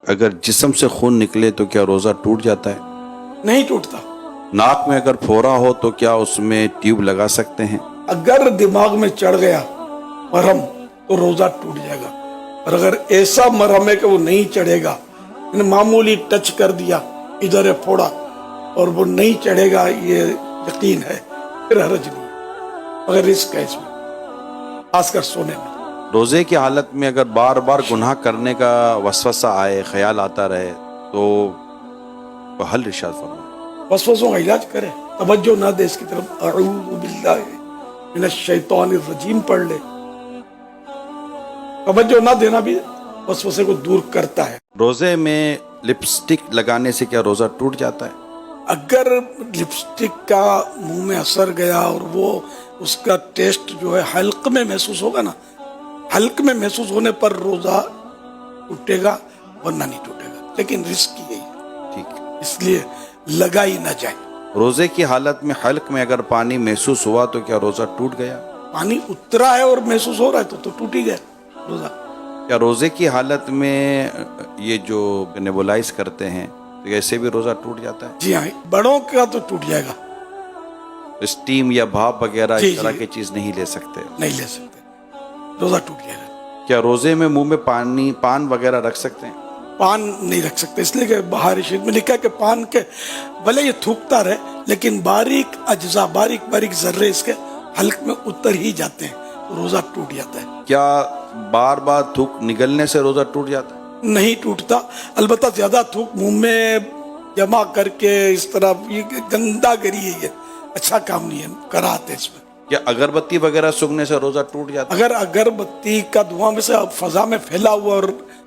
اگر جسم سے خون نکلے تو کیا روزہ ٹوٹ جاتا ہے؟ نہیں ٹوٹتا. ناک میں اگر پھوڑا ہو تو کیا اس میں ٹیوب لگا سکتے ہیں؟ اگر دماغ میں چڑھ گیا مرہم تو روزہ ٹوٹ جائے گا. اور اگر ایسا مرہم ہے کہ وہ نہیں چڑھے گا، یعنی معمولی ٹچ کر دیا ادھر ہے پھوڑا اور وہ نہیں چڑھے گا، یہ یقین ہے، پھر حرج نہیں. مگر رسک ہے اس میں، خاص کر سونے میں. روزے کی حالت میں اگر بار بار گناہ کرنے کا وسوسہ آئے، خیال آتا رہے تو حل ارشاد فرمائیں. وسوسوں کا علاج کرے، توجہ نہ دے اس کی طرف. اعوذ باللہ من الشیطان الرجیم پڑھ لے. توجہ نہ دینا بھی وسوسے کو دور کرتا ہے. روزے میں لپسٹک لگانے سے کیا روزہ ٹوٹ جاتا ہے؟ اگر لپسٹک کا منہ میں اثر گیا اور وہ اس کا ٹیسٹ جو ہے حلق میں محسوس ہوگا نا، حلق میں محسوس ہونے پر روزہ ٹوٹے گا، ورنہ نہیں ٹوٹے گا. لیکن رسک یہی ہے، ٹھیک. اس لیے لگائی نہ جائے. روزے کی حالت میں حلق میں اگر پانی محسوس ہوا تو کیا روزہ ٹوٹ گیا؟ پانی اترا ہے اور محسوس ہو رہا ہے تو ٹوٹ ہی گیا روزہ. کیا روزے کی حالت میں یہ جو نیبولائز کرتے ہیں تو ایسے بھی روزہ ٹوٹ جاتا ہے؟ جی ہاں، بڑوں کا تو ٹوٹ جائے گا. اسٹیم یا بھاپ وغیرہ جی اس طرح جی. کی چیز نہیں لے سکتے؟ نہیں لے سکتے، روزہ ٹوٹ جائے گا. کیا روزے میں منہ میں پان وغیرہ رکھ سکتے ہیں؟ پان نہیں رکھ سکتے، اس لیے کہ بہار شریف میں لکھا ہے کہ پان کے بھلے یہ تھوکتا رہے لیکن باریک اجزاء، باریک باریک ذرے اس کے حلق میں اتر ہی جاتے ہیں تو روزہ ٹوٹ جاتا ہے. کیا بار بار تھوک نگلنے سے روزہ ٹوٹ جاتا ہے؟ نہیں ٹوٹتا. البتہ زیادہ تھوک منہ میں جمع کر کے اس طرح، یہ گندا گری ہے، یہ اچھا کام نہیں ہے، کراہت ہے اس میں. کیا اگربتی وغیرہ سونگنے سے روزہ ٹوٹ جاتا ہے؟ اگر اگربتی کا دھواں میں سے فضا میں پھیلا ہوا اور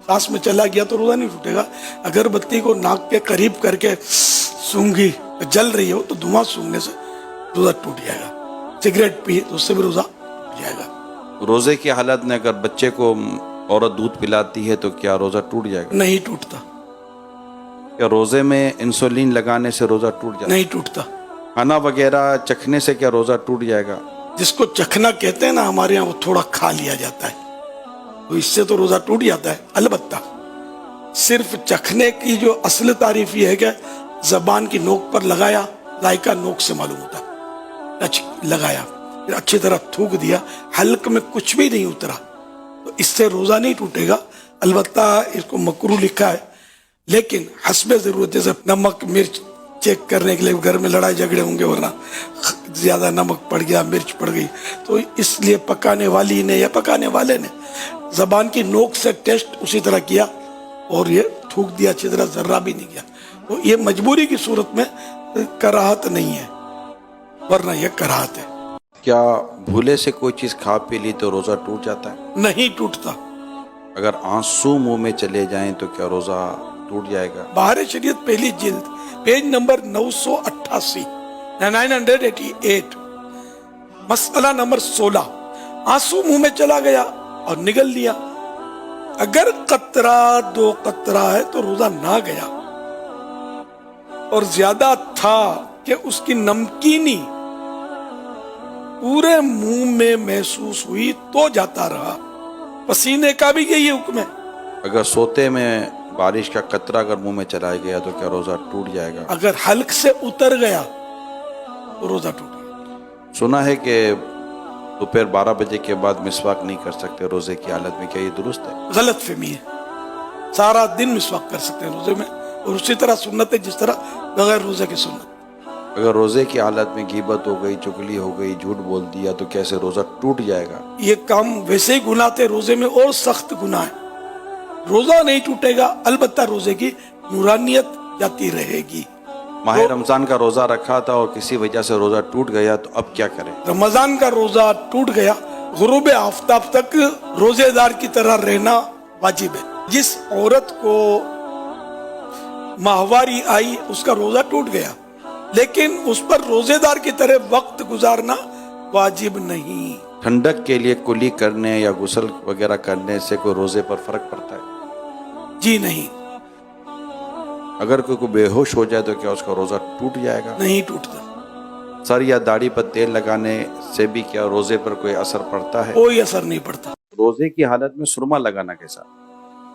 سانس میں چلا گیا تو روزہ نہیں ٹوٹے گا. اگربتی کو ناک کے قریب کر کے سونگی، جل رہی ہو تو دھواں سونگنے سے روزہ ٹوٹ جائے گا. سگریٹ پی تو اس سے بھی روزہ ٹوٹ جائے گا. روزے کی حالت میں اگر بچے کو عورت دودھ پلاتی ہے تو کیا روزہ ٹوٹ جائے گا؟ نہیں ٹوٹتا. کیا روزے میں انسولین لگانے سے روزہ ٹوٹ جائے گا؟ نہیں ٹوٹتا. کھانا وغیرہ چکھنے سے کیا روزہ ٹوٹ جائے گا؟ جس کو چکھنا کہتے ہیں نا ہمارے یہاں، وہ تھوڑا کھا لیا جاتا ہے تو اس سے تو روزہ ٹوٹ جاتا ہے. البتہ صرف چکھنے کی جو اصل تعریف یہ ہے کہ زبان کی نوک پر لگایا، ذائقہ نوک سے معلوم ہوتا ہے، ٹچ لگایا، پھر اچھی طرح تھوک دیا، حلق میں کچھ بھی نہیں اترا تو اس سے روزہ نہیں ٹوٹے گا. البتہ اس کو مکروہ لکھا ہے، لیکن حسب ضرورت، جیسے نمک مرچ چیک کرنے کے لیے گھر میں لڑائی جھگڑے ہوں گے، ورنہ زیادہ نمک پڑ گیا، مرچ پڑ گئی، تو اس لیے پکانے والی نے یا پکانے والے نے زبان کی نوک سے ٹیسٹ اسی طرح کیا اور یہ تھوک دیا اچھی طرح، ذرہ بھی نہیں گیا. تو یہ مجبوری کی صورت میں کراہت نہیں ہے، ورنہ یہ کراہت ہے. کیا بھولے سے کوئی چیز کھا پی لی تو روزہ ٹوٹ جاتا ہے؟ نہیں ٹوٹتا. اگر آنسو منہ میں چلے جائیں تو کیا روزہ ٹوٹ جائے گا؟ بہار شریعت پہلی جلد، پیج نمبر 988، 988، مسئلہ نمبر 16. آنسو منہ میں چلا گیا اور نگل لیا، اگر قطرہ 2 قطرہ ہے تو روزہ نہ گیا، اور زیادہ تھا کہ اس کی نمکینی پورے منہ میں محسوس ہوئی تو جاتا رہا. پسینے کا بھی یہی حکم ہے. اگر سوتے میں بارش کا قطرہ اگر منہ میں چلا گیا تو کیا روزہ ٹوٹ جائے گا؟ اگر حلق سے اتر گیا تو روزہ ٹوٹ گیا. سنا ہے کہ دوپہر 12 بجے کے بعد مسواک نہیں کر سکتے روزے کی حالت میں، کیا یہ درست ہے؟ غلط فہمی ہے. سارا دن مسواک کر سکتے ہیں روزے میں، اور اسی طرح سنت ہے جس طرح بغیر روزے کی سنت. اگر روزے کی حالت میں غیبت ہو گئی، چغلی ہو گئی، جھوٹ بول دیا تو کیسے روزہ ٹوٹ جائے گا؟ یہ کام ویسے ہی گناہ تھے، روزے میں اور سخت گناہ ہے. روزہ نہیں ٹوٹے گا، البتہ روزے کی نورانیت جاتی رہے گی. ماہ رمضان کا روزہ رکھا تھا اور کسی وجہ سے روزہ ٹوٹ گیا تو اب کیا کریں؟ رمضان کا روزہ ٹوٹ گیا، غروب آفتاب تک روزے دار کی طرح رہنا واجب ہے. جس عورت کو ماہواری آئی اس کا روزہ ٹوٹ گیا، لیکن اس پر روزے دار کی طرح وقت گزارنا واجب نہیں. ٹھنڈک کے لیے کلی کرنے یا غسل وغیرہ کرنے سے کوئی روزے پر فرق پڑتا ہے؟ جی نہیں. اگر کوئی بے ہوش ہو جائے تو کیا اس کا روزہ ٹوٹ جائے گا؟ نہیں ٹوٹتا. سر یا داڑھی پر تیل لگانے سے بھی کیا روزے پر کوئی اثر پڑتا ہے؟ کوئی اثر نہیں پڑتا. روزے کی حالت میں سرما لگانا کیسا؟